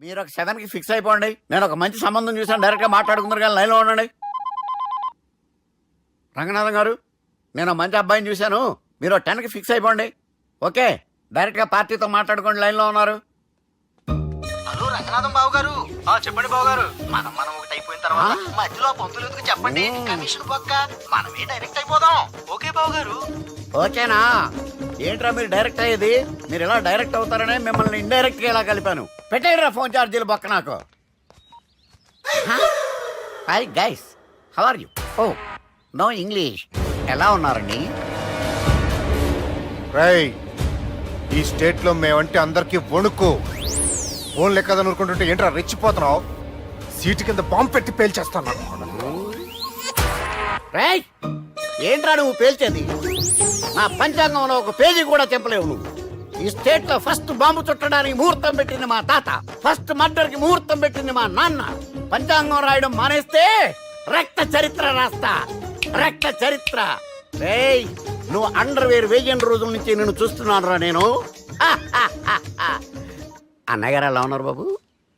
మీరు ఒక 7కి ఫిక్స్ అయిపోండి. నేను ఒక మంచి సంబంధం చూసాను, డైరెక్ట్గా మాట్లాడుకుందరు కానీ లైన్లో ఉండండి. రంగనాథం గారు, నేను ఒక మంచి అబ్బాయిని చూశాను, మీరు 10కి ఫిక్స్ అయిపోండి. ఓకే, డైరెక్ట్గా పార్టీతో మాట్లాడుకోండి, లైన్లో ఉన్నారు. హలో రంగనాథం బాబు గారు. చెప్పండి బాబు గారు. మనం ఒకటి అయిపోయిన తర్వాత మధ్యలో పంతులు చెప్పండి, కమిషన్ పక్క మనమే డైరెక్ట్ అయిపోదాం. ఓకే బాబు గారు. ఓకేనా? ఏంట్రా మీరు డైరెక్ట్ అయ్యేది? మీరు ఇలా డైరెక్ట్ అవుతారనే మిమ్మల్ని ఇండైరెక్ట్ గా ఇలా కలిపాను. పెట్టేయరా ఫోన్ ఛార్జీలు బొక్క నాకు. Hi guys, how are you? Oh no English. ఎలా ఉన్నారండి? రేయ్, ఈ స్టేట్ లో మేమంటే అందరికి వణుకు. ఫోన్ లెక్క అనుకుంటుంటే ఏంట్రా రెచ్చిపోతున్నావు? సీటు కింద బాంబు పెట్టి పేల్చేస్తాను. రేయ్, ఏంట్రా నువ్వు పేల్చేది? నా పంచాంగంలో ఒక పేజీ కూడా చెప్పలేవు నువ్వు. ఈ స్టేట్ లో ఫస్ట్ బాంబు చుట్టడానికి ముహూర్తం పెట్టింది మా తాత, ఫస్ట్ మర్డర్ కి ముహూర్తం పెట్టింది మా నాన్న. పంచాంగం రాయడం మానేస్తే రక్త చరిత్ర రాస్తా, రక్త చరిత్ర. రేయ్, నువ్వు అండర్వేర్ వేయని రోజుల నుంచి నేను చూస్తున్నాను రా నేను. అన్నగారు ఎలా ఉన్నారు బాబు?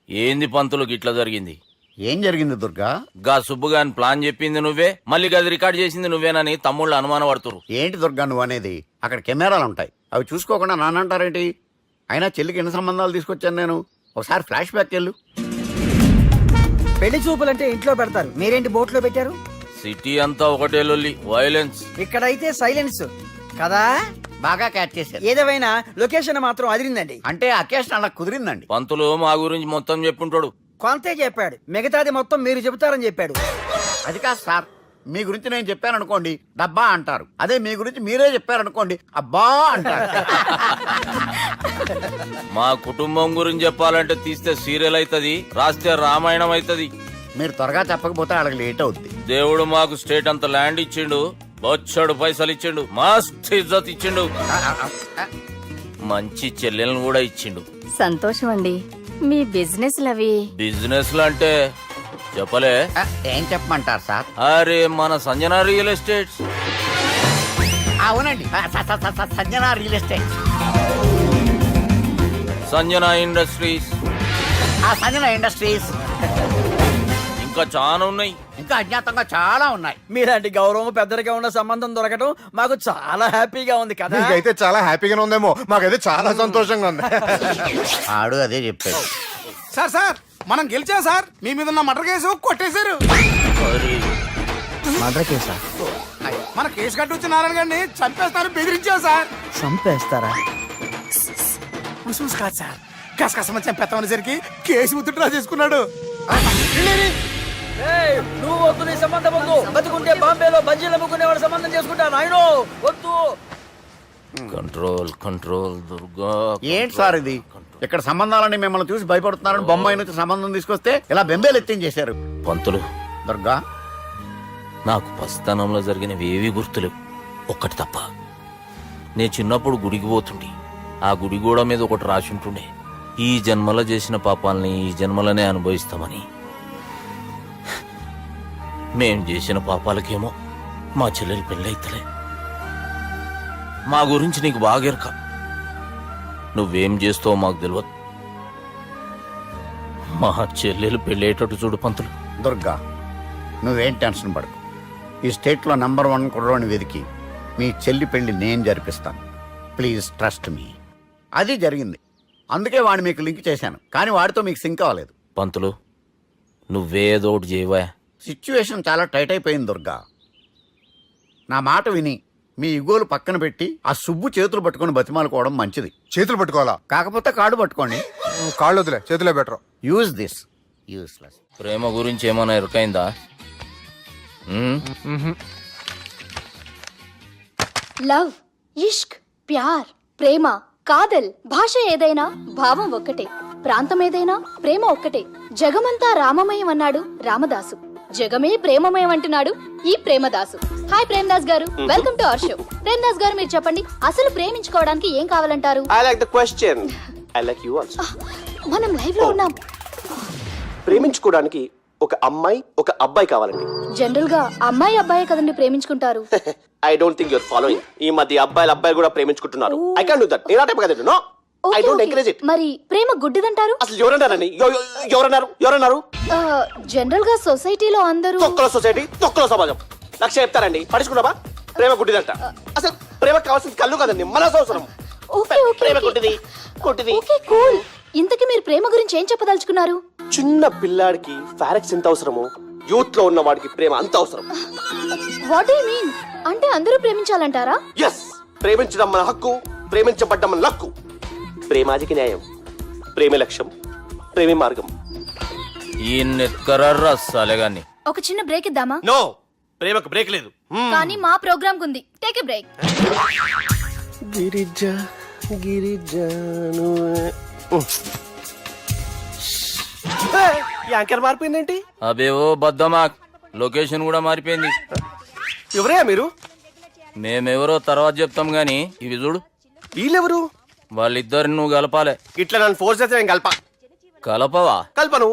ఏంది పంతులు గిట్లా జరిగింది? ఏం జరిగింది దుర్గా? గా సుబ్బుగాని ప్లాన్ చెప్పింది నువ్వే, మళ్ళీ గది రికార్డ్ చేసింది నువ్వేనని తమ్ముళ్ళు అనుమానం పడుతురు. ఏంటి దుర్గా నువ్వు అనేది? అక్కడ కెమెరాలు ఉంటాయి, అవి చూసుకోకుండా నానంటారేంటి? అయినా చెల్లికి ఎన్ని సంబంధాలు తీసుకొచ్చాను నేను. ఒకసారి ఫ్లాష్ బ్యాక్ వెళ్ళు. పెళ్లి చూపులంటే ఇంట్లో పెడతారు, మీరేంటి బోట్లో పెట్టారు? సిటీ అంతా ఒకటే లొల్లి, వైలెన్స్. ఇక్కడైతే సైలెన్స్ కదా. బాగా క్యాచ్ చేశారు. ఏదేమైనా లొకేషన్ మాత్రం అదిరిందండి. అంటే అకేషన్ అలా కుదిరిందండి. పంతులు మా గురించి మొత్తం చెప్పుంటాడు. కొంతే చెప్పాడు, మిగతాది మొత్తం మీరు చెబుతారని చెప్పాడు. అది కాదు సార్, మీ గురించి నేను చెప్పాను అనుకోండి డబ్బా అంటారు, అదే మీ గురించి మీరే చెప్పారనుకోండి అబ్బా అంటారు. మా కుటుంబం గురించి చెప్పాలంటే తీస్తే సీరియల్ అవుతుంది, రాస్తే రామాయణం అవుతుంది. మీరు త్వరగా చెప్పకపోతే వాళ్ళకి లేట్ అవుద్ది. దేవుడు మాకు స్టేట్ అంత ల్యాండ్ ఇచ్చిండు, బొచ్చడు పైసలు ఇచ్చిండు, మస్త్ ఇజ్జత్ ఇచ్చిండు, మంచి చెల్లెలను కూడా ఇచ్చిండు. సంతోషం అండి. మీ బిజినెస్ లవి బిజినెస్ అంటే చెప్పలే. ఏం చెప్పమంటారు సార్? అరే మన సంజన రియల్ ఎస్టేట్స్. అవునండి, Sanjana real estate, Sanjana industries, Sanjana industries. ఇంకా చాలా ఉన్నాయి, ఇంకా అజ్ఞాతంగా చాలా ఉన్నాయి. మీలాంటి గౌరవం పెద్దరిగా ఉన్న సంబంధం దొరకడం మాకు చాలా హ్యాపీగా ఉంది కదా. మీకైతే చాలా హ్యాపీగానే ఉందేమో, మాకైతే చాలా సంతోషంగా ఉంది. ఆడు అదే చెప్పాడు. సార్ మనం గెలిచాం సార్. మీ మీద ఉన్న మర్డర్ కేసు కొట్టేశారు. మర్డర్ కేసా? మన కేసు కట్టి వచ్చిన నారాయణ గారిని చంపేస్తారు బెదిరించాం సార్. చంపేస్తారా? ముసుముసు కాదు సార్, కసకసమని చంపేస్తామనేసరికి కేసు ముద్దుట్రా చేసుకున్నాడు. నువ్వు వద్దు, నీ సంబంధం వద్దు. బతుకుంటే బాంబేలో బజ్జీలు అమ్ముకునే వాడు సంబంధం చేసుకుంటా నాయనో, వద్దు. Control control Durga. ఏంటి సార్ ఇది? ఇక్కడ సంబంధాలని మిమ్మల్ని చూసి భయపడుతున్నారని బొమ్మాయి నుంచి సంబంధం తీసుకొస్తే ఇలా బెంబేలు ఎత్తించేశారు. పంతులు, దుర్గా, నాకు పసితనంలో జరిగినవి ఏవి గుర్తులేవు, ఒక్కటి తప్ప. నేను చిన్నప్పుడు గుడికి పోతుండే, ఆ గుడి గోడ మీద ఒకటి రాసి ఉంటుండే, ఈ జన్మలో చేసిన పాపాలని ఈ జన్మలనే అనుభవిస్తామని. మేం చేసిన పాపాలకేమో మా చెల్లెలు పెళ్ళైతలే. మా గురించి నీకు బాగెరక, నువ్వేం చేస్తావో మాకు తెలియదు. మా చెల్లెలు పెళ్ళేటట్టు చూడు పంతులు. దుర్గా, నువ్వేం టెన్షన్ పడకు. ఈ స్టేట్లో నంబర్ 1 కుర్రోని వెతికి మీ చెల్లి పెళ్లి నేను జరిపిస్తాను. Please trust me. అది జరిగింది, అందుకే వాడిని మీకు లింక్ చేశాను, కానీ వాడితో మీకు సింక్ అవ్వలేదు. పంతులు, నువ్వేదో ఒకటి చేయవా. సిచ్యువేషన్ చాలా టైట్ అయిపోయింది దుర్గా. నా మాట విని మీ ఇగోలు పక్కన పెట్టి ఆ సుబ్బు చేతులు పట్టుకొని బతిమాలుకోవడం మంచిది. చేతులు పట్టుకోవాలా? కాకపోతే కాడు పట్టుకోండి. కాళ్ళు వదిలే, చేతులే బెటర్. Use this. యూస్లెస్. ప్రేమ గురించి ఏమైనా ఎరుకైందా? లవ్, ఇష్క్, ప్యార్, ప్రేమ, కాదల్, భాష ఏదైనా భావం ఒక్కటే, ప్రాంతం ఏదైనా ప్రేమ ఒక్కటే. జగమంతా రామమయం అన్నాడు రామదాసు, జగమే ప్రేమమయం అంటున్నాడు ఈ ప్రేమదాసు. హాయ్ ప్రేమదాస్ గారు, welcome to our show. Premadasa గారు, మీరు చెప్పండి, అసలు ప్రేమించుకోవడానికి ఏం కావాలంటారు? I like the question. I like you also. మనం లైవ్ లో ఉన్నాం. ప్రేమించుకోవడానికి ఒక అమ్మాయి ఒక అబ్బాయి కావాలండి. జనరల్ గా అమ్మాయి అబ్బాయి కదండి ప్రేమించుకుంటారు. I don't think your following. ఈ మధ్య అబ్బాయిలు కూడా ప్రేమించుకుంటున్నారు. I can't do that. నేను ఆ టైప్ కదండి. నో. Okay, I don't okay. encourage it. మరి ప్రేమ గుడ్డిదంటారు? అసలు ఎవరన్నారండి ఎవరన్నారు జనరల్ గా సొసైటీలో అందరూ తొక్కల సొసైటీ తొక్కల సమాజం లక్ష చెప్తారండి పడుచుకున్నావా ప్రేమ గుడ్డిదంట అసలు ప్రేమ కావాల్సింది కళ్ళు కదండి మన అవసరం ఓకే, ఓకే, ప్రేమ ఓకే. గుడ్డిది ఓకే, కూల్. ఇంతకీ మీరు ప్రేమ గురించి ఏం చెప్పదలుచుకున్నారు? చిన్న పిల్లాడికి ఫారెక్స్ ఎంత అవసరమో యూత్ లో ఉన్న వాడికి ప్రేమ అంత అవసరం వాట్ యు మీన్? అంటే అందరూ ప్రేమించాలంటారా? ఎస్ ప్రేమించడం మన హక్కు ప్రేమించబడ్డం మన లక్కు ప్రేమాజికి న్యాయం ప్రేమ లక్ష్యం ప్రేమ మార్గం ఈ నెత్కరర్రా సాలేగాన్ని. ఒక చిన్న బ్రేక్ ఇద్దామా? నో ప్రేమకు బ్రేక్ లేదు కానీ మా ప్రోగ్రామ్ కుంది. Take a break. గిరిజ గిరిజను యాంకర్ మారిపోయిందేంటి అబేవో బద్దమా, లొకేషన్ కూడా మారిపోయింది. ఎవరయ్యా మీరు మేమెవరో తర్వాత చెప్తాం గాని ఇవి చూడు, వీళ్ళెవరు వాళ్ళిద్దరిని నువ్వు కలపాలే. ఇట్లా నన్ను ఫోర్స్ చేస్తే నేను కలపవా? కల్పను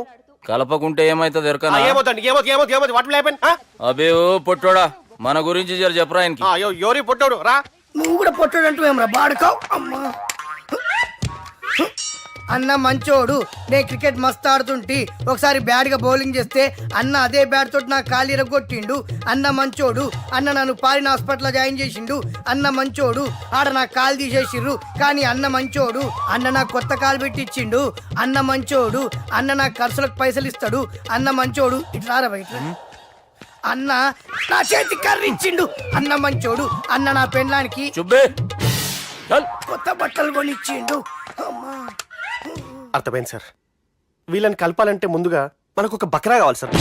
కలపకుంటే ఏమైతుంది ఎరకనా? ఏమవుతుంది వాట్ విల్ హ్యాపెన్ అబేవో పొట్టోడా, మన గురించి జర చెప్పరా ఆయనకి. ఎవరి పొట్టాడు రా నువ్వు కూడా పొట్టాడంటూ ఏమరా బాడుకావు అమ్మా. అన్న మంచోడు, నేను క్రికెట్ మస్తు ఆడుతుంటి. ఒకసారి బ్యాట్ గా బౌలింగ్ చేస్తే అన్న అదే బ్యాట్ తోటి నా కాలు ఇరగొట్టిండు. అన్న మంచోడు, అన్న నన్ను పాలిన హాస్పిటల్ జాయిన్ చేసిండు. అన్న మంచోడు, ఆడ నా కాలు తీసేసిర్రు కానీ అన్న మంచోడు. అన్న నాకు కొత్త కాలు పెట్టిచ్చిండు. అన్న మంచోడు, అన్న నా ఖర్చులకు పైసలు ఇస్తాడు. అన్న మంచోడు, ఇట్లా బయట అన్న నా చేతి కర్రీ ఇచ్చిండు. అన్న మంచోడు, అన్న నా పెళ్ళానికి చుబ్బే చల్. కొత్త బట్టలు కొనిచ్చిండు. అమ్మా అర్థమైంది సార్ వీళ్ళని కలపాలంటే ముందుగా మనకు ఒక బక్రా కావాలి సార్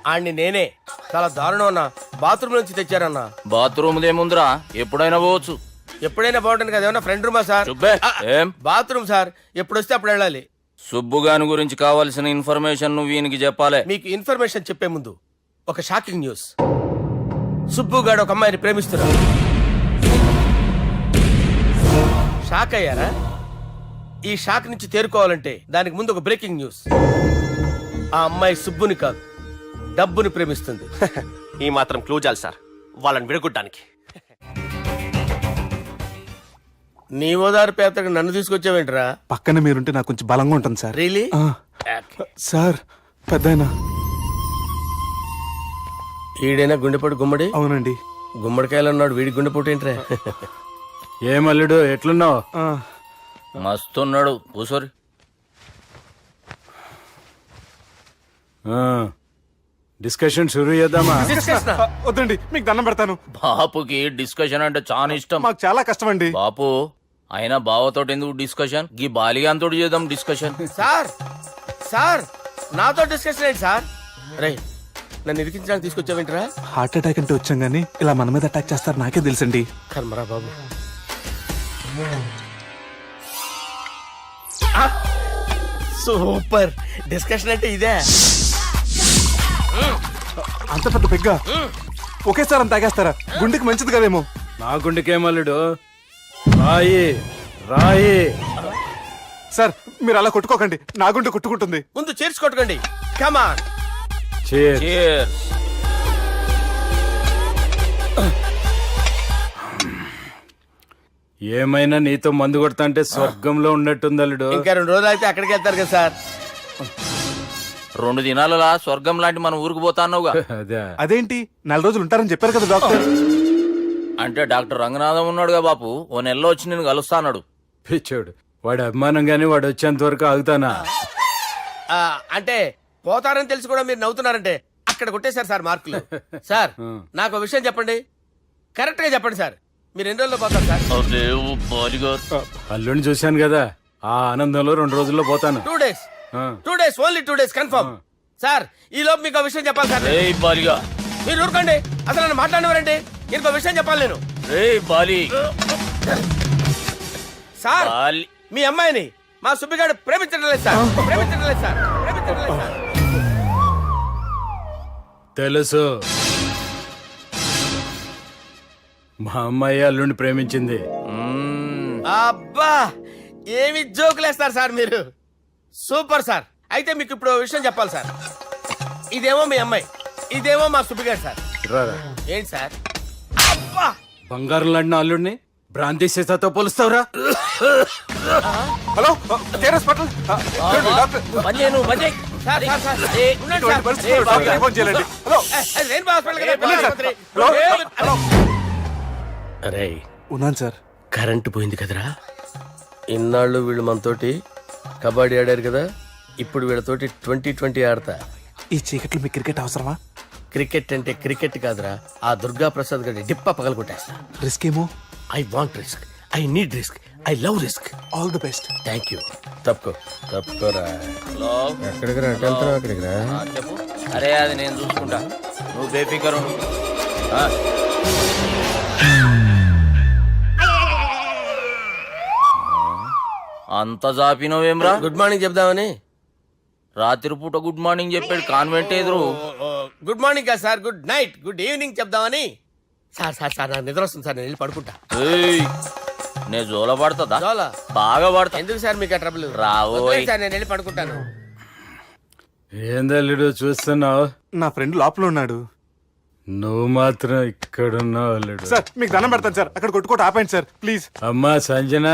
ఆడిని నేనే చాలా దారుణం అన్న బాత్రూమ్ నుంచి తెచ్చారన్నా. బాత్రూమ్ దేముందిరా, ఎప్పుడైనా పోవచ్చు. ఎప్పుడైనా బాగుంటుంది కదా, ఏమన్నా ఫ్రెండ్ రూమా సార్? చుబ్బే ఏం బాత్రూమ్ సార్, ఎప్పుడు వస్తే అప్పుడు వెళ్ళాలి. సుబ్బుగాని గురించి కావాల్సిన ఇన్ఫర్మేషన్ నువ్వు వీనికి చెప్పాలే. మీకు ఇన్ఫర్మేషన్ చెప్పే ముందు ఒక షాకింగ్ న్యూస్. సుబ్బుగాడు ఒక అమ్మాయిని ప్రేమిస్తున్నాడు. షాక్ అయ్యారా? ఈ షాక్ నుంచి తేరుకోవాలంటే దానికి ముందు ఒక బ్రేకింగ్ న్యూస్. ఆ అమ్మాయి సుబ్బుని కాదు, డబ్బుని ప్రేమిస్తుంది. ఈ మాత్రం క్లూ చాలు సార్ వాళ్ళని విడగొట్టడానికి నీ ఓదారు పేదకు నన్ను తీసుకొచ్చావేంట్రా? పక్కన మీరుంటే నాకు కొంచెం బలంగా ఉంటుంది సార్. రియలీ? సార్ పెద్దయినా. ఈడైనా గుండెపోటు గుమ్మడి? అవునండి. గుమ్మడికాయలు అన్నాడు, వీడి గుండెపోటు ఏంట్రా? ఏమల్లుడు ఎట్లున్నావు? మస్తున్నాడు కూసోరి. డిస్కషన్ షురూ చేద్దామా? వద్దండి, మీకు దండం పెడతాను. బాపుకి డిస్కషన్ అంటే చాలా ఇష్టం. మాకు చాలా కష్టం అండి. బాపు అయినా బావతోటి ఎందుకు డిస్కషన్? గీ బాలిగాంతో చేద్దాం డిస్కషన్. సార్ సార్ నాతో డిస్కషన్ ఏంటి సార్? రే నన్ను ఇరికించడానికి తీసుకొచ్చావేంట్రా? హార్ట్ అటాక్ అంటే వచ్చాం గానీ ఇలా మన మీద అటాక్ చేస్తారు నాకే తెలుసండి. కర్మరా బాబు. సూపర్ డిస్కషన్ అంటే ఇదే. అంత పెద్ద పెగ్గ ఒకేసారి అంత తాగేస్తారా? గుండెకి మంచిది కదేమో. నా గుండెకేమల్లుడు రాయి రాయి. సార్ మీరు అలా కొట్టుకోకండి, నా గుండె కొట్టుకుంటుంది. ముందు చేర్చుకొట్టుకోండి. కమాన్. Cheers. ఏమైనా నీతో మందు కొడతా అంటే స్వర్గంలో ఉన్నట్టుంది అల్లుడు. ఇంకా 2 రోజులు అయితే అక్కడికి వెళ్తారు కదా సార్. 2 దినాలలా స్వర్గం లాంటి మన ఊరికి పోతాన్నావుగా. అదేంటి 4 రోజులు ఉంటారని చెప్పారు కదా డాక్టర్. అంటే డాక్టర్ రంగనాథం ఉన్నాడుగా బాపు, ఓ నెలలో వచ్చి నేను కలుస్తాన్నాడు. పిచ్చోడు, వాడి అభిమానం గాని వాడు వచ్చేంత వరకు ఆగుతానా? అంటే పోతారని తెలిసి కూడా మీరు నవ్వుతున్నారంటే అక్కడ కొట్టేశారు సార్ మార్కులు. సార్ నాకు విషయం చెప్పండి, కరెక్ట్ గా చెప్పండి సార్. మీరు ఎన్ని రోజుల్లో పోతారు సార్? అల్లుడిని చూశాను కదా, ఆ ఆనందంలో 2 రోజుల్లో పోతాను. 2 days. 2 days, only 2 days confirm. Sir ఈ లోపు మీకు విషయం చెప్పాలి సార్. బాలిగా మీరు ఊరుకోండి, అసలు నన్ను మాట్లాడినవారండి. ఇంకో విషయం చెప్పాలి నేను. బాలి సార్ బాలి మీ అమ్మాయిని మా సుబ్బిగాడు ప్రేమించడం లేదు సార్. ప్రేమించడం లేదు సార్. ప్రేమించడం లేదు సార్. తెలుసు, మా అమ్మాయి అల్లుడిని ప్రేమించింది. అబ్బా ఏమి జోకులేస్తారు సార్ మీరు. Super sir. అయితే మీకు ఇప్పుడు ఓ విషయం చెప్పాలి సార్. ఇదేమో మీ అమ్మాయి, ఇదేమో మా సుబ్బిగాడు సార్. రారా. ఏంటి సార్? అబ్బా బంగారం లాంటి అల్లుడిని బ్రాంతి సీసాతో పోలుస్తావురా? హలో కేరస్ పటల్ డాక్టర్ పనిచేయను పనిచేయి. సార్ సార్ సార్ ఉండండి ఇటువంటి సార్. పరిస్థితుల్లో డాక్టర్ని ఫోన్ చేయాలండి. హలో రెయిన్బో హాస్పిటల్ కదా, వెళ్ళండి సార్. ఆసుపత్రి. హలో హలో అరే ఉన్నాను సార్. కరెంటు పోయింది కదరా. ఇన్నాళ్ళు వీళ్ళు మనతోటి కబడ్డీ ఆడారు కదా, ఇప్పుడు వీళ్ళతోటి 2020 ఆడతా. ఈ చీకట్లో మీకు క్రికెట్ అవసరమా? క్రికెట్ అంటే క్రికెట్ కాదురా, ఆ దుర్గా ప్రసాద్ గారి డిప్ప పగల కొట్టేస్తా. రిస్క్ ఏమో. I want risk, I need risk, I love risk. All the best. Thank you. తప్పుకోరా. హలో ఎక్కడికి రా? వెళ్తాను అక్కడికి రా. చెప్పు. అరే అది నేను చూసుకుంటా, నువ్వు బేఫికర్ ఉండు. ఆ. అంత జాపినవేమ్రా? గుడ్ మార్నింగ్ చెప్దామని. రాత్రిపూట గుడ్ మార్నింగ్ చెప్పాడు కాన్వెంట్ ఎదురు. గుడ్ మార్నింగ్ కదా sir, good night, good evening చెప్దామని. సార్ సార్ సార్ నాకు నిద్ర వస్తుంది సార్, నేను వెళ్ళి పడుకుంటా. ఏయ్, నే జోల పడుతుందా? జోలా? బాగా పడతా. ఎందుకు సార్ మీకు ఆ ట్రబుల్? రావోయ్. వదిలేయ్ సార్, నేను వెళ్ళి పడుకుంటాను. ఏందల్లుడు చూస్తున్నావు? నా ఫ్రెండ్ లోపల ఉన్నాడు. నువ్వు మాత్రం ఇక్కడున్నావు అల్లుడు. సార్ మీకు దండం పెడతాను సార్, అక్కడ కొట్టుకోట ఆపండి సార్ ప్లీజ్. అమ్మా సంజన,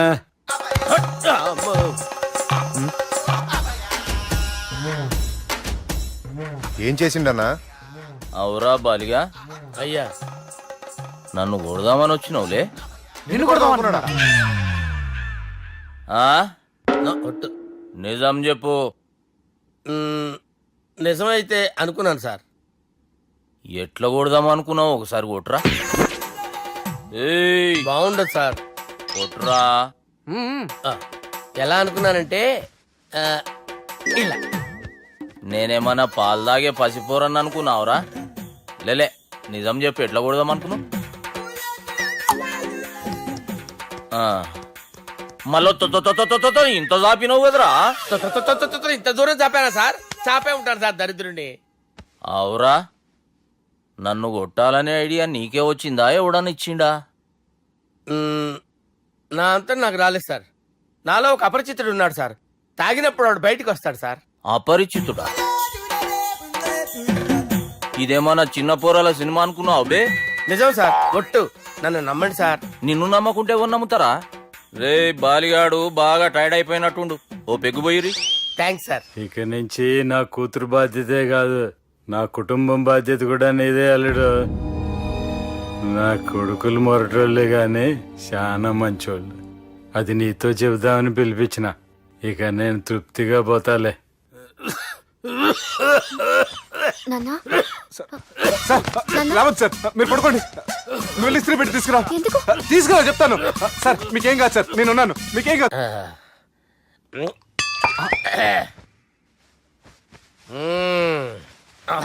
అమ్మో. ఏం చేసిండన్నా? అవురా బాలిగా, అయ్యా నన్ను కొడదామని వచ్చినావులే. నిన్ను కొడదామన్నాడా? ఆ? ఒట్టు. నిజం చెప్పు. నిజమైతే అనుకున్నాను సార్. ఎట్లా కొడదాం అనుకున్నావు? ఒకసారి కొట్రా. ఏయ్, బాగుండదు సార్. కొట్రా. ఆ, ఎలా అనుకున్నానంటే ఆ, ఇలా. నేనేమన్నా పాలు తాగే పసిపోరని అనుకున్నావురా? లేలే, నిజం చెప్పు, ఎట్లా కొడదాం అనుకున్నావు? మళ్ళీ ఇంత చాపినావు కదరా? ఇంత దూరం చాపానా సార్? చాపే ఉంటాను సార్ దరిద్రుడిని. అవురా, నన్ను కొట్టాలనే ఐడియా నీకే వచ్చిందా? ఎవడని ఇచ్చిండా? నా అంతా నాకు రాలేదు సార్. నాలో ఒక అపరిచితుడు ఉన్నాడు సార్. తాగినప్పుడు వాడు బయటికి వస్తాడు సార్. అపరిచితుడా? ఇదేమన్నా చిన్న పోరాల సినిమా అనుకున్నావు బే? నిజం సార్, ఒట్టు. నన్ను నమ్మండి సార్. నిన్ను నమ్మకుంటే ఎవరు నమ్ముతారా? రే బాలిగాడు బాగా టైర్డ్ అయిపోయినట్టుండు, ఓ పెగ్గుబోయిరి. Thanks sir. ఇక నుంచి నా కూతురు బాధ్యతే కాదు, నా కుటుంబం బాధ్యత కూడా నీదే అల్లుడు. నా కొడుకులు మొరటోళ్ళే గాని చాలా మంచోళ్ళు. అది నీతో చెబుదామని పిలిపించిన. ఇక నేను తృప్తిగా పోతాలే. నాన్నా సార్ రావద్దు సార్, మీరు పడుకోండి. నువ్వు వెళ్ళి ఇస్త్రీ పెట్టి తీసుకురా. ఎందుకు? తీసుకురా చెప్తాను. సార్ మీకేం కాదు సార్, నేను ఉన్నాను, మీకేం కాదు.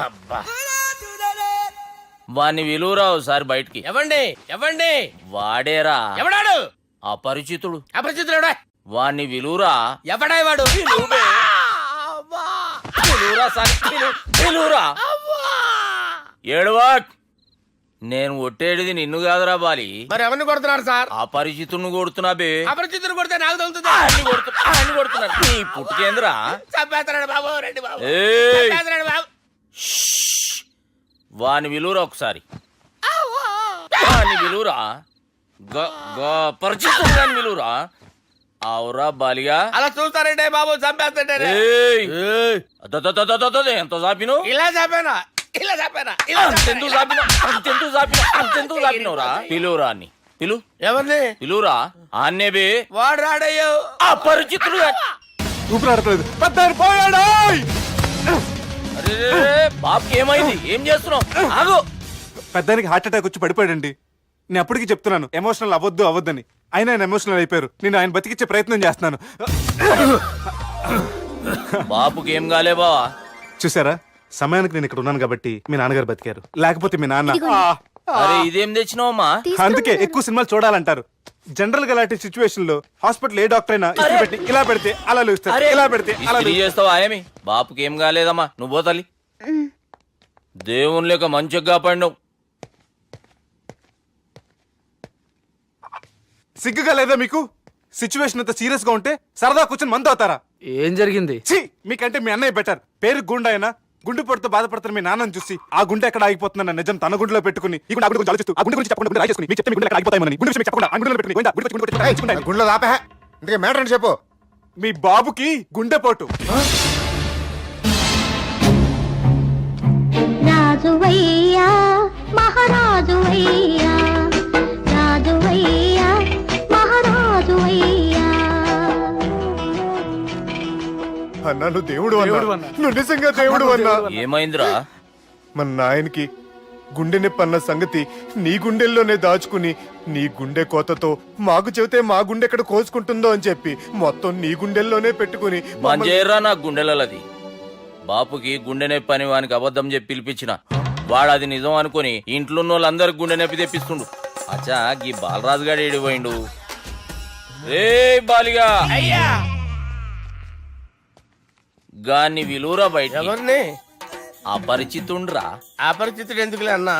అబ్బా. వాణ్ణి విలువరా ఒకసారి బయటికి. ఎవండి ఎవండి? వాడేరా ఎవడాడు? అపరిచితుడు. అపరిచితుడు ఎవడా? వాణ్ణి విలువరా. ఎవడా వాడు? విలువరా సార్, విలువరా. ఏడవాక్, నేను కొట్టేడిది నిన్ను కాదురా బాలి, మరి ఎవరిని కొడుతున్నారు సార్? అపరిచితుడిని కొడుతున్నా బే. అపరిచితుడు కొడితే నాకు తగులుతుంది. అన్ని కొడుతున్నారు. నీ పుట్టుకేంద్రా? చంపేస్తున్నాడు బాబు, రండి బాబు. ఏయ్, చంపేస్తున్నాడు బాబు. వాని విలువరా ఒకసారి. వాని విలువరా. పరిచితుడు గాని విలువరా. అవురా బాలిగా. అలా చూస్తారంటే బాబు, చంపేస్తాడే. ఏయ్, ఎంత చాపిను? ఇలా చంపానా? ఇలా చంపానా? ఇలా అంతెందుకు చాపినావు? అంతెందుకు చాపినావు? అంతెందుకు చాపినవురా? పిలువురా అని పిలు. ఎవరిని? పిలువురా. ఆన్నే బే. వాడు రాడయ్యో. అపరిచితుడు గాని. ఊపిరాడట్లేదు, పెద్ద పోయాడు. అరే బాబుకి ఏమైంది? ఏం చేస్తున్నావు? ఆగు. పెద్దానికి హార్ట్ అటాక్ వచ్చి పడిపోయాడండి. నేను అప్పటికి చెప్తున్నాను ఎమోషనల్ అవ్వద్దని, అయినా ఆయన ఎమోషనల్ అయిపోయారు. నేను ఆయన బతికిచ్చే ప్రయత్నం చేస్తున్నాను. బాబుకి ఏం కాలే బావా? చూసారా, సమయానికి నేను ఇక్కడ ఉన్నాను కాబట్టి మీ నాన్నగారు బతికారు, లేకపోతే మీ నాన్న. అరే ఇదేం తెచ్చినావమ్మా? అందుకే ఎక్కువ సినిమాలు చూడాలంటారు. జనరల్ గా ఇలాంటి సిచ్యువేషన్ లో హాస్పిటల్ ఏ డాక్టర్ అయినా ఇస్త్రీ పెట్టి ఇలా పెడితే అలా లూస్తారు, ఇలా పెడితే అలా ఇస్త్రీ చేస్తావా ఏమి? బాపుకి ఏం కాలేదమ్మా, నువ్వు పోతల్లి. దేవుని లేక మంచిగా పడినావు. సిగ్గుగా లేదా మీకు? సిచ్యువేషన్ అంత సీరియస్ గా ఉంటే సరదా కూర్చొని మందు అవుతారా? ఏం జరిగింది? ఛీ, మీకంటే మీ అన్నయ్య బెటర్. పేరు గుండా అయినా గుండెపోటుతో బాధపడుతున్న మీ నాన్నని చూసి ఆ గుండె ఎక్కడ ఆగిపోతుందన్న నిజం తన గుండెలో పెట్టుకుని ఈ గుండె గురించి ఆలోచిస్తూ ఆ గుండె గురించి చెప్పకుండా గుండె రాజేసుకుని మీకు చెప్తే మీ గుండె ఎక్కడ ఆగిపోతాయని గుండె విషయం మీకు చెప్పకుండా ఆ గుండెలో పెట్టుకుని గోవిందా, గుండె వచ్చి గుండె కొట్టి, గుండె కొట్టి, గుండెలో దాపే ఇంతకీ మ్యాటర్ అని చెప్పు. మీ బాబుకి గుండెపోటు. రాజువయ్యా మహారాజువయ్యా రాజువయ్యా మహారాజువయ్యా అన్నా నువ్వు దేవుడు అన్నా, నువ్వు నిజంగా దేవుడు అన్నా. ఏమైందిరా? మన నాయనకి గుండె నొప్పి అన్న సంగతి నీ గుండెల్లోనే దాచుకుని నీ గుండె కోతతో మాకు చెబితే మా గుండె ఎక్కడ కోసుకుంటుందో అని చెప్పి మొత్తం నీ గుండెల్లోనే పెట్టుకుని మంజేరా నా గుండెలది. బాపుకి గుండె నొప్పి అని వానికి అబద్ధం చెప్పి పిలిపించిన వాడు అది నిజం అనుకుని ఇంట్లో ఉన్న వాళ్ళందరికి గుండె నొప్పి తెప్పిస్తుండు. అచ్చా గీ బాలరాజు గారు ఏడిపోయిండు. రే బాలిగా అయ్యా గాన్ని విలువరా బయట. ఎవరిని? అపరిచితుండ్రా. అపరిచితుడు ఎందుకులే అన్నా,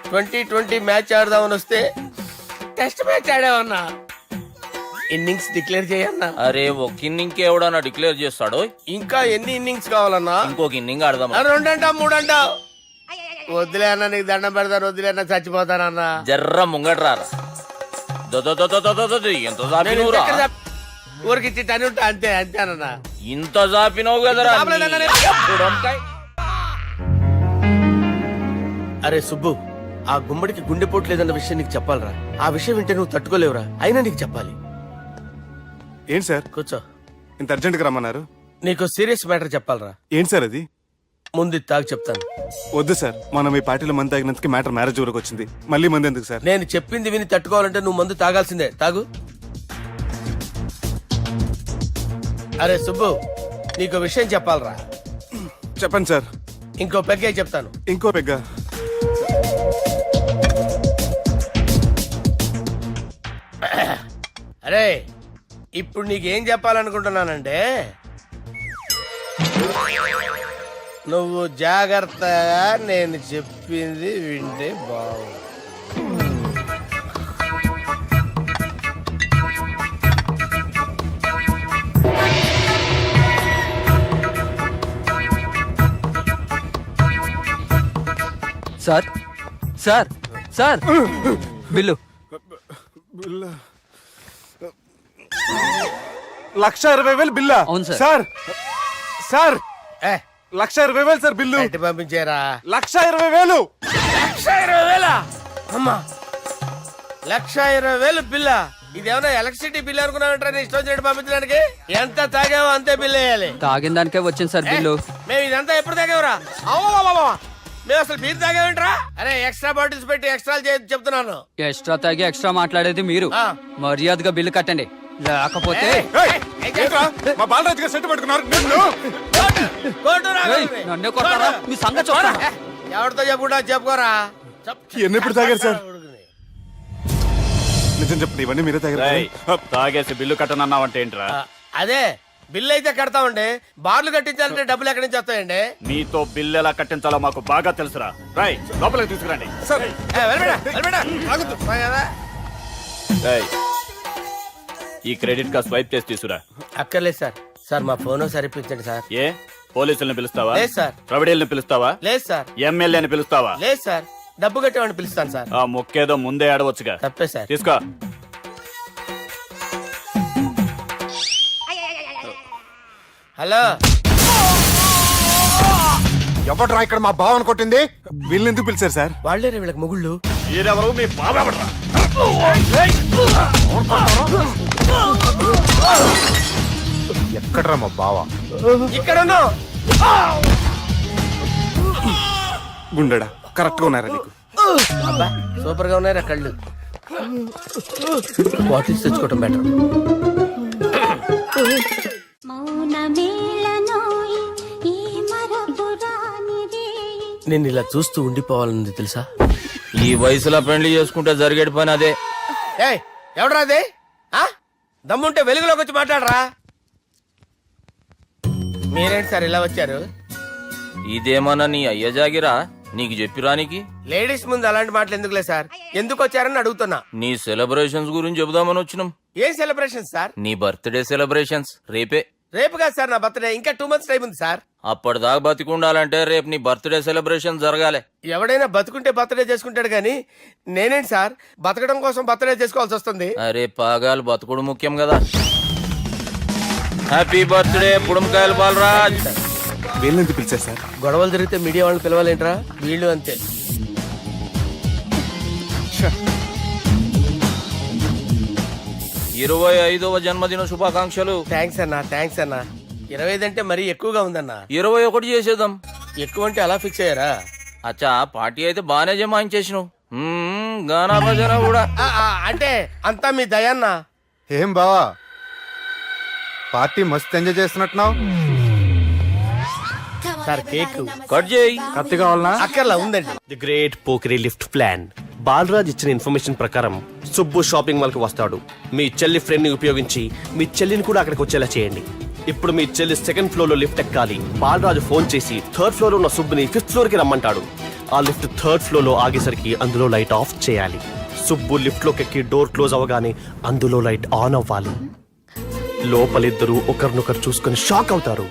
2020 మ్యాచ్ ఆడదామని వస్తే టెస్ట్ మ్యాచ్ ఆడామన్నా. ఇన్నింగ్స్ డిక్లేర్ చేయన్నా. అరే ఒక ఇన్నింగ్ ఎవడన్నా డిక్లేర్ చేస్తాడు? ఇంకా ఎన్ని ఇన్నింగ్స్ కావాలన్నా? ఇంకొక ఇన్నింగ్ ఆడదాం. 2 అంటావు 3 అంటావు. వద్దులే అన్న, నీకు దండం పెడతాను, వద్దులే అన్న, చచ్చిపోతానన్నా. జర్ర ముంగట్రారా. ఎంత జాపినవురా? ఊరికి ఇచ్చి టని ఉంటా అంతే, అంతేనన్నా. ఇంత జాపినవు కదరా. జాపలేదన్నా నేను. చూడంకాయ్. అరే సుబ్బు, ఆ గుమ్మడికి గుండెపోటు లేదన్న విషయం నీకు చెప్పాలరా. ఆ విషయం వింటే నువ్వు తట్టుకోలేవురా, అయినా నీకు చెప్పాలి. ఏంటి సార్ కూర్చో. ఇంత అర్జెంట్ గా రమ్మన్నారు? నీకు సీరియస్ మ్యాటర్ చెప్పాలరా. ఏంటి సార్ అది? ముందు ఇది తాగు చెప్తాను. వద్దు సార్, మనం ఈ పార్టీలో మంది తాగినందుకు మ్యాటర్ మ్యారేజ్ వరకు వచ్చింది. మళ్ళీ మంది ఎందుకు సార్? నేను చెప్పింది విని తట్టుకోవాలంటే నువ్వు మందు తాగాల్సిందే. తాగు. అరే సుబ్బు, నీకు విషయం చెప్పాలరా. చెప్పండి సార్. ఇంకో పెగ్గే చెప్తాను. ఇంకో పెగ్గా? అరే ఇప్పుడు నీకేం చెప్పాలనుకుంటున్నానంటే, నువ్వు జాగ్రత్తగా నేను చెప్పింది వింటే బాగుంది. సార్ సార్ సార్ బిల్లు 1,20,000 బిల్లా? అవును సార్. సార్ సార్ ఏ 1,20,000 సార్ బిల్లు. బయట పంపించేరా. 1,20,000. 1,20,000 అమ్మా, 1,20,000 బిల్లా? ఇదేమన్నా ఎలక్ట్రిసిటీ బిల్ అనుకున్నామంటారా నీ ఇష్టం వచ్చినట్టు పంపించడానికి? ఎంత తాగావో అంతే బిల్ వేయాలి. తాగిన దానికే వచ్చింది సార్ బిల్లు. మేము ఇదంతా ఎప్పుడు తాగేవరా? అవ్వ, మేము అసలు మీరు తాగేమంటారా? అరే ఎక్స్ట్రా బాటిల్స్ పెట్టి ఎక్స్ట్రా చెప్తున్నాను. ఎక్స్ట్రా తాగి ఎక్స్ట్రా మాట్లాడేది మీరు. ఆ. మర్యాదగా బిల్లు కట్టండి, లేకపోతే ఏంట్రా? మా బాలరాజు గారు సెట్ పట్టుకున్నారు. నిన్ను ఏయ్, నన్నే కొడతారా? మీ సంగతి చూడరా. ఎవరితో చెప్పుకుంటా చెప్పుకోరా. ఎన్ని ఎప్పుడు తాగారు సార్? నిజం చెప్పండి, ఇవన్నీ మీరే తాగారు. తాగేసి బిల్లు కట్టనన్నావంటే ఏంట్రా? అదే బిల్లు అయితే కడతామండి, బార్లు కట్టించాలంటే డబ్బులు ఎక్కడి నుంచి వస్తాయండి? నీతో బిల్లు ఎలా కట్టించాలో మాకు బాగా తెలుసురా. రాయ్ లోపలికి తీసుకురండి. ఈ క్రెడిట్ కార్డ్ స్వైప్ చేసి తీసుకురా. అక్కర్లేదు సార్. సార్ మా ఫోన్ సరిపించండి సార్. ఏ పోలీసుల్ని పిలుస్తావా? లేదు సార్. ప్రొవిడీల్ని పిలుస్తావా? లేదు సార్. ఎమ్మెల్యేని పిలుస్తావా? లేదు సార్. డబ్బు కట్టేవాడిని పిలుస్తాను సార్. ఆ మొక్కేదో ముందే ఆడవచ్చుగా. తప్పే సార్. తీసుకో. హలో, ఎవడ్రా ఇక్కడ మా బావని కొట్టింది? వీళ్ళని ఎందుకు పిలిచారు సార్? వాళ్ళేరే వీళ్ళకి మొగుళ్ళు. మీరెవరు? మీ బాబెవడ్రా? ఎక్కడ్రా మా బావ? ఇక్కడ ఉన్నావు. గుండెడా కరెక్ట్ గా ఉన్నారా నీకు? అబ్బా సూపర్ గా ఉన్నాయిరా కళ్ళు. బాటిల్స్ తెచ్చుకోవటం బెటర్. నేను ఇలా చూస్తూ ఉండిపోవాలనుంది తెలుసా? ఈ వయసులో పెళ్లి చేసుకుంటే జరిగేటి పని అదే. ఏయ్ ఎవడరా అదే? దమ్ముంటే వెలుగులోకి వచ్చి మాట్లాడరా. మీరేంటి సార్ ఇలా వచ్చారు? ఇదేమన్నా నీ అయ్య జాగిరా నీకు చెప్పిరానికి? లేడీస్ ముందు అలాంటి మాటలు ఎందుకులే సార్, ఎందుకు వచ్చారని అడుగుతున్నా. నీ సెలబ్రేషన్స్ గురించి చెబుదామని వచ్చినాం. ఏం సెలబ్రేషన్ సార్? నీ బర్త్డే సెలబ్రేషన్స్ రేపే. రేపు కాదు సార్ నా బర్త్డే, ఇంకా 2 months టైం ఉంది సార్. అప్పటిదాకా బతికుండాలంటే రేపు నీ బర్త్డే సెలబ్రేషన్ జరగాలి. ఎవడైనా బతుకుంటే బర్త్డే చేసుకుంటాడు కానీ నేనేంటి సార్ బతకడం కోసం బర్త్డే చేసుకోవాల్సి వస్తుంది. అరే పాగాలు బతుకుడు ముఖ్యం కదా. హ్యాపీ బర్త్డే పుడంకాయలు బాలరాజ్. వీళ్ళెందుకు పిలిచారు సార్? గొడవలు జరిగితే మీడియా వాళ్ళని పిలవాలేంట్రా? వీళ్ళు అంతే. 25వ జన్మదిన శుభాకాంక్షలు. థ్యాంక్స్ అన్నా, థ్యాంక్స్ అన్నా. 25 అంటే మరీ ఎక్కువగా ఉందన్నా. 21 చేసేద్దాం. ఎక్కువ అంటే అలా ఫిక్స్ అయ్యారా? అచ్చా పార్టీ అయితే బానే జమాయించేసినావు. గానా భజన కూడా. అంటే అంతా మీ దయన్నా. ఏం బావా పార్టీ మస్తు ఎంజాయ్ చేస్తున్నట్టున్నావు. సార్ కేక్ కట్ చేయి. కత్తి కావాలనా? అక్కర్లా ఉందండి. ది గ్రేట్ పోకరీ లిఫ్ట్ ప్లాన్. బాలరాజ్ ఇచ్చిన ఇన్ఫర్మేషన్ ప్రకారం సుబ్బు షాపింగ్ మాల్ కి వస్తాడు. మీ చెల్లి ఫ్రెండ్ ని ఉపయోగించి మీ చెల్లిని కూడా అక్కడికి వచ్చేలా చేయండి. ఇప్పుడు మీ చెల్లి 2nd ఫ్లోర్ లో లిఫ్ట్ ఎక్కాలి. బాలరాజు ఫోన్ చేసి 3rd ఫ్లోర్ లో ఉన్న సుబ్బుని 5th ఫ్లోర్ కి రమ్మంటాడు. ఆ లిఫ్ట్ 3rd ఫ్లోర్ లో ఆగేసరికి అందులో లైట్ ఆఫ్ చేయాలి. సుబ్బు లిఫ్ట్ లోకి ఎక్కి డోర్ క్లోజ్ అవ్వగానే అందులో లైట్ ఆన్ అవ్వాలి. లోపలిద్దరూ ఒకరినొకరు చూసుకుని షాక్ అవుతారు.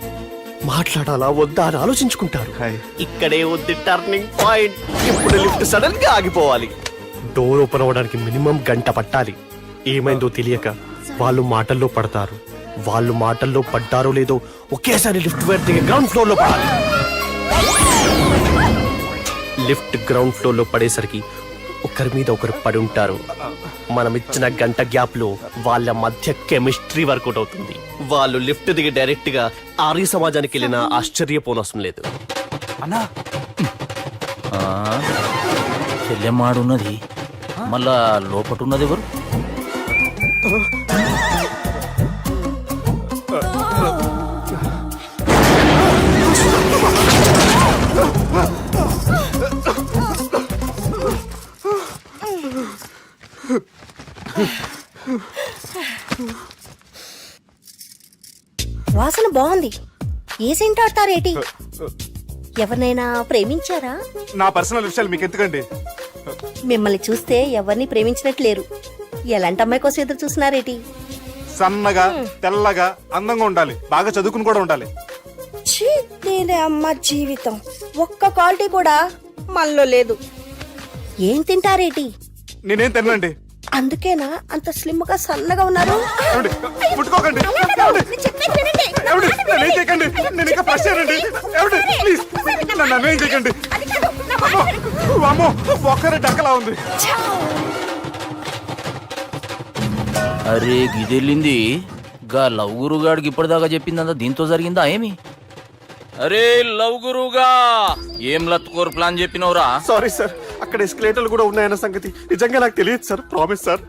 మాట్లాడాలా వద్దా అని ఆలోచించుకుంటారు. ఇక్కడే ఉంది టర్నింగ్ పాయింట్. ఇప్పుడు లిఫ్ట్ సడన్ గా ఆగిపోవాలి. డోర్ ఓపెన్ అవ్వడానికి మినిమం గంట పట్టాలి. ఏమైందో తెలియక వాళ్ళు మాటల్లో పడతారు. వాళ్ళు మాటల్లో పడ్డారో లేదో ఒకేసారి లిఫ్ట్ దిగి గ్రౌండ్ ఫ్లోర్ లో పడాలి. లిఫ్ట్ గ్రౌండ్ ఫ్లోర్ లో పడేసరికి ఒకరి మీద ఒకరు పడి ఉంటారు. మనం ఇచ్చిన గంట గ్యాప్ లో వాళ్ళ మధ్య కెమిస్ట్రీ వర్కౌట్ అవుతుంది. వాళ్ళు లిఫ్ట్ దిగి డైరెక్ట్ గా ఆర్య సమాజానికి వెళ్ళినా ఆశ్చర్యపోనవసరం లేదు. అన్నా చెల్లెమ్మాడున్నది మళ్ళా లోపటున్నది ఎవరు? వాసన బాగుంది. ఏ సెంట్ ఆడతారేటి? ఎవరినైనా ప్రేమించారా? నా పర్సనల్ విషయాలు మీకు ఎందుకండి? మిమ్మల్ని చూస్తే ఎవరిని ప్రేమించినట్లేరు. ఎలాంటి అమ్మాయి కోసం ఎదురు చూస్తున్నారేటి? సన్నగా తెల్లగా అందంగా ఉండాలి. బాగా చదువుకుని కూడా ఉండాలి. ఛీ, నేనే అమ్మ జీవితం. ఒక్క క్వాలిటీ కూడా మనలో లేదు. ఏం తింటారేటి? నేనేం తినండి. అందుకేనా అంత స్లిమ్ గా సన్నగా ఉన్నారు? ముట్టుకోకండి. నేనేం చేయకండి. నేను ఇంకా ఫస్ట్ చేయండి. ప్లీజ్ నన్ను ఏం చేయకండి. అమ్మో ఒక్కరే డక్కలా ఉంది. అరే గిదెళ్ళింది. గా లవ్ గురుగాడికి ఇప్పటిదాకా చెప్పిందంతా దీంతో జరిగిందా ఏమి? అరే లవ్ గురుగా ఏం లత్కోర్ ప్లాన్ చెప్పినవురా? సారీ సార్, అక్కడ ఎస్కలేటర్లు కూడా ఉన్నాయన్న సంగతి నిజంగా నాకు తెలియదు సార్. Promise sir.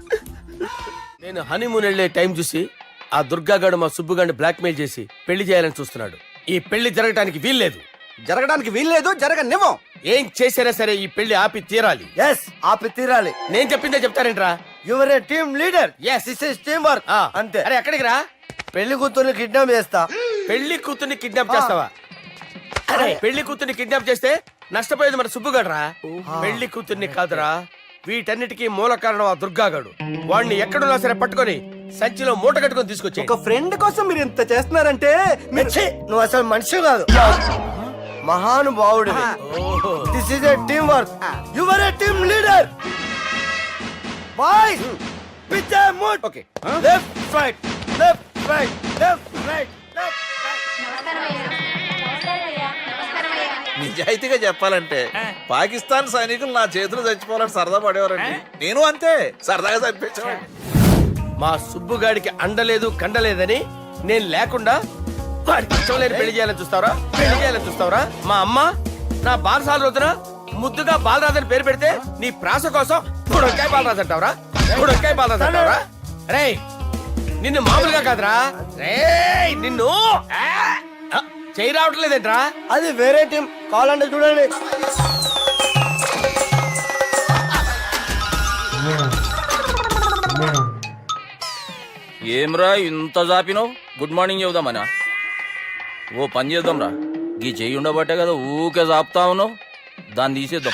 నేను హనీమూన్ వెళ్లే టైం చూసి ఆ దుర్గాగాడు మా సుబ్బుగాడిని బ్లాక్మెయిల్ చేసి పెళ్లి చేయాలని చూస్తున్నాడు. ఈ పెళ్లి జరగడానికి వీల్లేదు. జరగడానికి వీల్లేదు, జరగనివ్వం. ఏం చేసినా సరే ఈ పెళ్లి ఆపి తీరాలి. ఎస్, ఆపి తీరాలి. నేను చెప్పిందే చెప్తారేంట్రా? Your a team leader. Yes. This is team work. అంతే. అరే ఎక్కడికి రా? పెళ్లి కూతుర్ని కిడ్నాప్ చేస్తా. పెళ్లి కూతుర్ని కిడ్నాప్ చేస్తావా? అరే పెళ్లి కూతుర్ని కిడ్నాప్ చేస్తే నష్టపోయేది మన సుబ్బుగాడ్రా. పెళ్లి కూతుర్ని కాదురా, వీటన్నిటికీ మూల కారణం ఆ దుర్గాగాడు. వాడిని ఎక్కడున్నా సరే పట్టుకొని సంచిలో మూట కట్టుకొని తీసుకొచ్చి ఒక ఫ్రెండ్ కోసం మీరు ఇంత చేస్తున్నారంటే నువ్వు అసలు మనిషి కాదు, మహానుభావుడు. This is a team work. Your a team leader. Boys pitch A mood. Okay, left right left right left right left right. నిజాయితీగా చెప్పాలంటే పాకిస్తాన్ సైనికులు నా చేతులు చచ్చిపోవాలని సరదా పడేవారండి. నేను అంతే సరదాగా చంపించేవాడిని. మా సుబ్బుగాడికి అండలేదు కండలేదని నేను లేకుండా వాడికి ఇష్టం లేని పెళ్లి చేయాలని చూస్తావరా? పెళ్లి చేయాలని చూస్తావరా? మా అమ్మ నా బాలసాల రోజున ముద్దుగా బాలరాజని పేరు పెడితే నీ ప్రాస కోసం బుడొక్కాయ బాలరాజు అంటావరా? బుడొక్కాయ బాలరాజు అంటావరా? రే నిన్ను మామూలుగా కాదురా, రే నిన్ను చేయి రావట్లేదేంట్రా? అది వేరే టీం, కావాలంటే చూడండి. ఏమ్రా ఇంత జాపినావు? Good morning చెబుదామనా? ఓ పని చేద్దాంరా, గీ చెయ్యి ఉండబట్టే కదా ఊకే జాపుతా ఉన్నావు. దాన్ని తీసేద్దాం.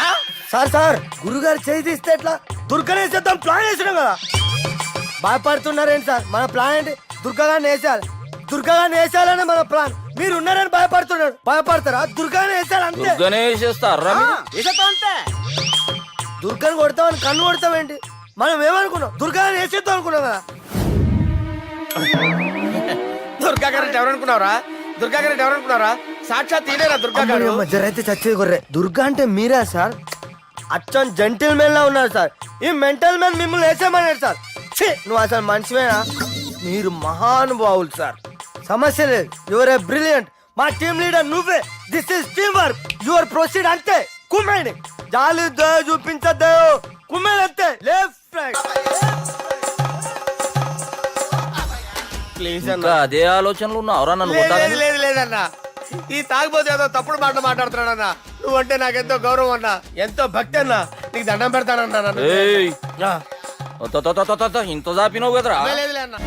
సార్ గురుగారు చేయి తీస్తే ఎట్లా? దుర్గనేసేద్దాం ప్లాన్ వేసినాం కదా. భయపడుతున్నారేంటి సార్? మన ప్లాన్ ఏంటి? దుర్గా గారిని వేసేయాలి. దుర్గాని వేసాలని మన ప్లాన్. మీరు ఉన్నారని భయపడుతున్నాడు. భయపడతారా? దుర్గాని వేసాడు అంతే. దుర్గనే వేసేస్తారా వేసేద్దాం అంతే. దుర్గాని కొడతామని కన్ను కొడతామేంటి? మనం ఏమనుకున్నాం? దుర్గాని వేసేద్దాం అనుకున్నాం కదా. దుర్గా గారు ఎవరనుకున్నారా? దుర్గా గారు ఎవరనుకున్నారా? సాక్షాత్ తీరేరా దుర్గా గారు. జరైతే చచ్చేది గొర్రె. దుర్గా అంటే మీరా సార్? అచ్చం జెంటిల్ మెన్ లా ఉన్నారు సార్. ఈ మెంటల్ మెన్ మిమ్మల్ని వేసేమన్నాడు సార్. ఛీ, నువ్వు అసలు మనిషివేనా? మీరు మహానుభావులు సార్. సమస్య లేదు. Your a brilliant. మా టీమ్ లీడర్ నువ్వే. This is team work. Your proceed అంతే. కుమ్మేయండి. జాలి దయ చూపించద్దు. కుమ్మేయండి అంతే. Left right. ప్లీజ్ ఇంకా అదే ఆలోచనలు ఉన్నావురా నన్ను లేదు కొట్టాలని? లేదు లేదన్నా, ఈ తాగిపోతే ఏదో తప్పుడు మాట మాట్లాడుతున్నాడన్నా. నువ్వంటే నాకెంతో గౌరవం అన్నా, ఎంతో భక్తి అన్నా. నీకు దండం పెడతానన్నా. ఏయ్, ఇంత జాపినావు కదరా? లేదులే అన్నా.